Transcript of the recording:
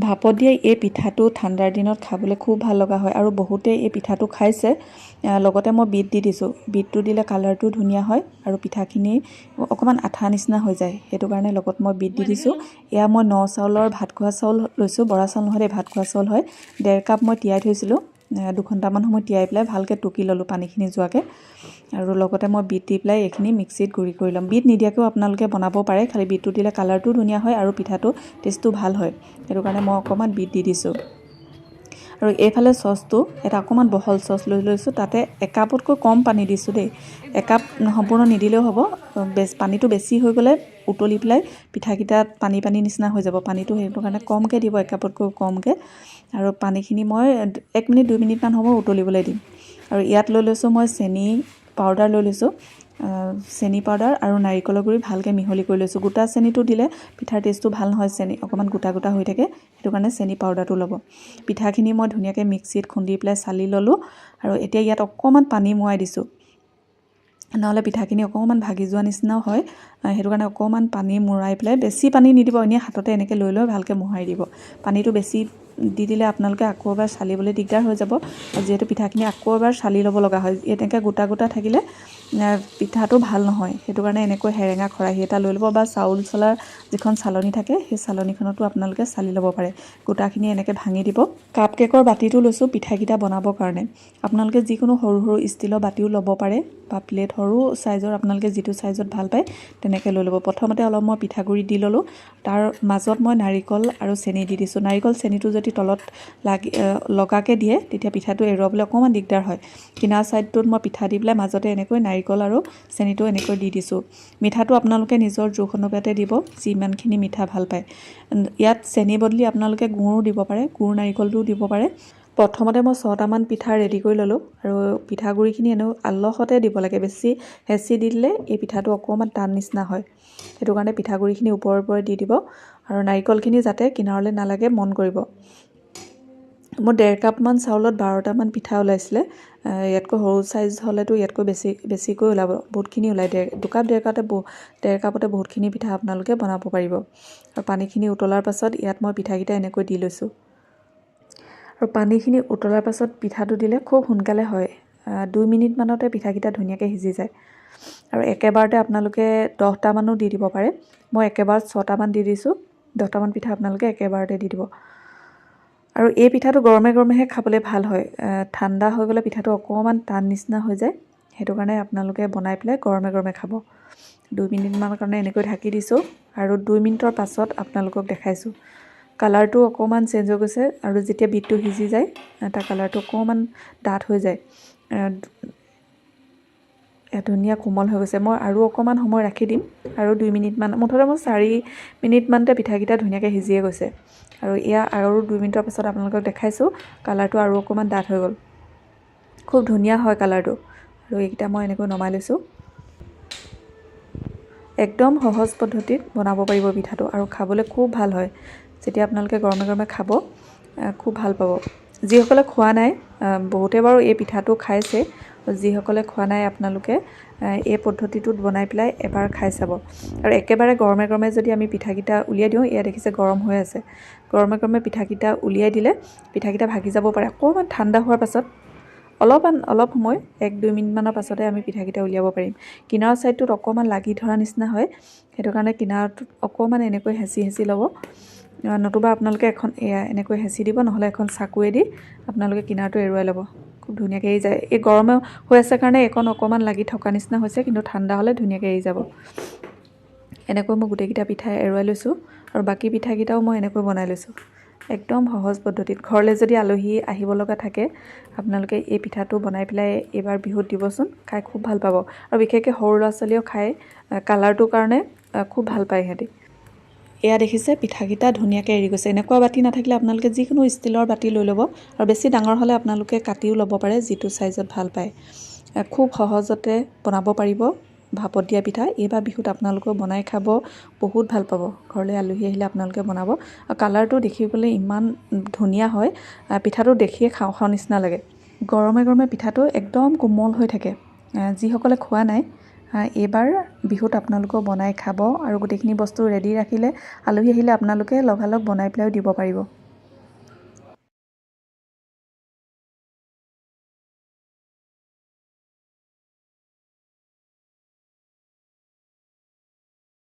ভাপত দিয়া এই পিঠাটো ঠাণ্ডাৰ দিনত খাবলৈ খুব ভাল লগা হয় আৰু বহুতে এই পিঠাটো খাইছে। লগতে মই বিট দি দিছোঁ। বিটটো দিলে কালাৰটো ধুনীয়া হয় আৰু পিঠাখিনি অকণমান আঠা নিচিনা হৈ যায়, সেইটো কাৰণে লগত মই বিট দি দিছোঁ। এয়া মই ন চাউলৰ ভাত খোৱা চাউল লৈছোঁ, বৰা চাউল নহয় দেই, ভাত খোৱা চাউল হয়। 1.5 কাপ মই তিয়াই থৈছিলোঁ। 2 ঘণ্টামান সময় তিয়াই পেলাই ভালকৈ টুকি ল'লোঁ পানীখিনি যোৱাকৈ। আৰু লগতে মই বিট দি পেলাই এইখিনি মিক্সিত গুড়ি কৰি ল'ম। বিট নিদিয়াকৈও আপোনালোকে বনাব পাৰে, খালি বিটটো দিলে কালাৰটো ধুনীয়া হয় আৰু পিঠাটো টেষ্টটো ভাল হয়, সেইটো কাৰণে মই অকণমান বিট দি দিছোঁ। আৰু এইফালে চচটো এটা অকণমান বহল চচ লৈ লৈছোঁ, তাতে 1 কাপতকৈ কম পানী দিছোঁ দেই। 1 কাপ সম্পূৰ্ণ নিদিলেও হ'ব, পানীটো বেছি হৈ গ'লে উতলি পেলাই পিঠাকেইটাত পানী পানী নিচিনা হৈ যাব। পানীটো সেইটো কাৰণে কমকৈ দিব, 1 কাপতকৈ কমকৈ। আৰু পানীখিনি মই 1 মিনিট 2 মিনিটমান সময় উতলিবলৈ দিম। আৰু ইয়াত লৈ লৈছোঁ মই চেনি পাউডাৰ লৈ লৈছোঁ। চেনি পাউডাৰ আৰু নাৰিকলৰ গুড়ি ভালকৈ মিহলি কৰি লৈছোঁ। গোটা চেনিটো দিলে পিঠাৰ টেষ্টটো ভাল নহয়, চেনি অকণমান গোটা গোটা হৈ থাকে, সেইটো কাৰণে চেনি পাউডাৰটো ল'ব। পিঠাখিনি মই ধুনীয়াকৈ মিক্সিত খুন্দি পেলাই চালি ল'লোঁ। আৰু এতিয়া ইয়াত অকণমান পানী মোৱাই দিছোঁ, নহ'লে পিঠাখিনি অকণমান ভাগি যোৱা নিচিনাও হয়, সেইটো কাৰণে অকণমান পানী মৰাই পেলাই, বেছি পানী নিদিব, এনেই হাততে এনেকৈ লৈ লৈ ভালকৈ মোহাৰি দিব। পানীটো বেছি দি দিলে আপোনালোকে আকৌ এবাৰ চালিবলৈ দিগদাৰ হৈ যাব, আৰু যিহেতু পিঠাখিনি আকৌ এবাৰ চালি ল'ব লগা হয়। এনেকৈ গোটা গোটা থাকিলে পিঠাটো ভাল নহয়, সেইটো কাৰণে এনেকৈ হেৰেঙা খৰাহী এটা লৈ ল'ব, বা চাউল চলাৰ যিখন চালনী থাকে সেই চালনীখনতো আপোনালোকে চালি ল'ব পাৰে। গোটাখিনি এনেকৈ ভাঙি দিব। কাপ কেকৰ বাতিটো লৈছোঁ পিঠাকেইটা বনাবৰ কাৰণে। আপোনালোকে যিকোনো সৰু সৰু ষ্টীলৰ বাতিও ল'ব পাৰে, বা প্লেট সৰু চাইজৰ আপোনালোকে যিটো চাইজত ভাল পায় তেনেকৈ লৈ ল'ব। প্ৰথমতে অলপ মই পিঠাগুড়ি দি ল'লোঁ, তাৰ মাজত মই নাৰিকল আৰু চেনি দি দিছোঁ। নাৰিকল চেনিটো যদি তলত লগাকৈ দিয়ে তেতিয়া পিঠাটো এৰুৱাবলৈ অকণমান দিগদাৰ হয়। কিনাৰ ছাইডটোত মই পিঠা দি পেলাই মাজতে এনেকৈ নাৰিকল আৰু চেনিটো এনেকৈ দি দিছোঁ। মিঠাটো আপোনালোকে নিজৰ জোখ অনুপাতে দিব, যিমানখিনি মিঠা ভাল পায়। ইয়াত চেনি বদলি আপোনালোকে গুড়ো দিব পাৰে, গুড় নাৰিকলটোও দিব পাৰে। প্ৰথমতে মই 6টামান পিঠা ৰেডি কৰি ল'লোঁ, আৰু পিঠাগুড়িখিনি এনেও আলহতে দিব লাগে, বেছি হেঁচি দি দিলে এই পিঠাটো অকণমান টান নিচিনা হয়, সেইটো কাৰণে পিঠাগুড়িখিনি ওপৰে ওপৰে দি দিব। আৰু নাৰিকলখিনি যাতে কিনাৰলৈ নালাগে মন কৰিব। মোৰ 1.5 কাপমান চাউলত 12টামান পিঠা ওলাইছিলে। ইয়াতকৈ সৰু চাইজ হ'লেতো ইয়াতকৈ বেছিকৈ ওলাব, বহুতখিনি ওলায়। 2 কাপ 1.5 কাপতে বহুতখিনি পিঠা আপোনালোকে বনাব পাৰিব। আৰু পানীখিনি উতলাৰ পাছত ইয়াত মই পিঠাকেইটা এনেকৈ দি লৈছোঁ। আৰু পানীখিনি উতলাৰ পাছত পিঠাটো দিলে খুব সোনকালে হয়, 2 মিনিটমানতে পিঠাকেইটা ধুনীয়াকৈ সিজি যায়। আৰু একেবাৰতে আপোনালোকে 10টামানো দি দিব পাৰে। মই একেবাৰত 6টামান দি দিছোঁ, 10টামান পিঠা আপোনালোকে একেবাৰতে দি দিব। আৰু এই পিঠাটো গৰমে গৰমেহে খাবলৈ ভাল হয়, ঠাণ্ডা হৈ গ'লে পিঠাটো অকণমান টান নিচিনা হৈ যায়, সেইটো কাৰণে আপোনালোকে বনাই পেলাই গৰমে গৰমে খাব। 2 মিনিটমানৰ কাৰণে এনেকৈ ঢাকি দিছোঁ, আৰু 2 মিনিটৰ পাছত আপোনালোকক দেখাইছোঁ। কালাৰটো অকণমান চেঞ্জ হৈ গৈছে, আৰু যেতিয়া বিটটো সিজি যায় তাৰ কালাৰটো অকণমান ডাঠ হৈ যায়, ধুনীয়া কোমল হৈ গৈছে। মই আৰু অকণমান সময় ৰাখি দিম, আৰু 2 মিনিটমান, মুঠতে মই 4 মিনিটমানতে পিঠাকেইটা ধুনীয়াকৈ সিজিয়ে গৈছে। আৰু এয়া আৰু 2 মিনিটৰ পাছত আপোনালোকক দেখাইছোঁ, কালাৰটো আৰু অকণমান ডাঠ হৈ গ'ল, খুব ধুনীয়া হয় কালাৰটো। আৰু এইকেইটা মই এনেকৈ নমাই লৈছোঁ। একদম সহজ পদ্ধতিত বনাব পাৰিব পিঠাটো, আৰু খাবলৈ খুব ভাল হয়। যেতিয়া আপোনালোকে গৰমে গৰমে খাব খুব ভাল পাব। যিসকলে খোৱা নাই, বহুতে বাৰু এই পিঠাটো খাইছে, যিসকলে খোৱা নাই আপোনালোকে এই পদ্ধতিটোত বনাই পেলাই এবাৰ খাই চাব। আৰু একেবাৰে গৰমে গৰমে যদি আমি পিঠাকেইটা উলিয়াই দিওঁ, এয়া দেখিছে গৰম হৈ আছে, গৰমে গৰমে পিঠাকেইটা উলিয়াই দিলে পিঠাকেইটা ভাগি যাব পাৰে। অকণমান ঠাণ্ডা হোৱাৰ পাছত অলপ সময় 1-2 মিনিটমানৰ পাছতে আমি পিঠাকেইটা উলিয়াব পাৰিম। কিনাৰৰ ছাইডটোত অকণমান লাগি ধৰা নিচিনা হয়, সেইটো কাৰণে কিনাৰটোত অকণমান এনেকৈ হেঁচি ল'ব, নতুবা আপোনালোকে এনেকৈ হেঁচি দিব, নহ'লে এখন চাকুৱেদি আপোনালোকে কিনাৰটো এৰুৱাই ল'ব, খুব ধুনীয়াকৈ এৰি যায়। এই গৰমে হৈ আছে কাৰণে এইকণ অকণমান লাগি থকা নিচিনা হৈছে, কিন্তু ঠাণ্ডা হ'লে ধুনীয়াকৈ এৰি যাব। এনেকৈ মই গোটেইকেইটা পিঠাই এৰুৱাই লৈছোঁ, আৰু বাকী পিঠাকেইটাও মই এনেকৈ বনাই লৈছোঁ। একদম সহজ পদ্ধতিত। ঘৰলৈ যদি আলহী আহিব লগা থাকে, আপোনালোকে এই পিঠাটো বনাই পেলাই এইবাৰ বিহুত দিবচোন, খাই খুব ভাল পাব। আৰু বিশেষকৈ সৰু ল'ৰা ছোৱালীয়েও খাই, কালাৰটোৰ কাৰণে খুব ভাল পায় সিহঁতি। এয়া দেখিছে পিঠাকেইটা ধুনীয়াকৈ এৰি গৈছে। এনেকুৱা বাতি নাথাকিলে আপোনালোকে যিকোনো ষ্টীলৰ বাতি লৈ ল'ব, আৰু বেছি ডাঙৰ হ'লে আপোনালোকে কাটিও ল'ব পাৰে, যিটো চাইজত ভাল পায়। খুব সহজতে বনাব পাৰিব ভাপত দিয়া পিঠা। এইবাৰ বিহুত আপোনালোকেও বনাই খাব, বহুত ভাল পাব। ঘৰলৈ আলহী আহিলে আপোনালোকে বনাব। আৰু কালাৰটো দেখিবলৈ ইমান ধুনীয়া হয়, পিঠাটো দেখিয়ে খাওঁ খাওঁ নিচিনা লাগে। গৰমে গৰমে পিঠাটো একদম কোমল হৈ থাকে। যিসকলে খোৱা নাই, এইবাৰ বিহুত আপোনালোকেও বনাই খাব, আৰু গোটেইখিনি বস্তু ৰেডি ৰাখিলে আলহী আহিলে আপোনালোকে লগালগ বনাই পেলাইও দিব পাৰিব।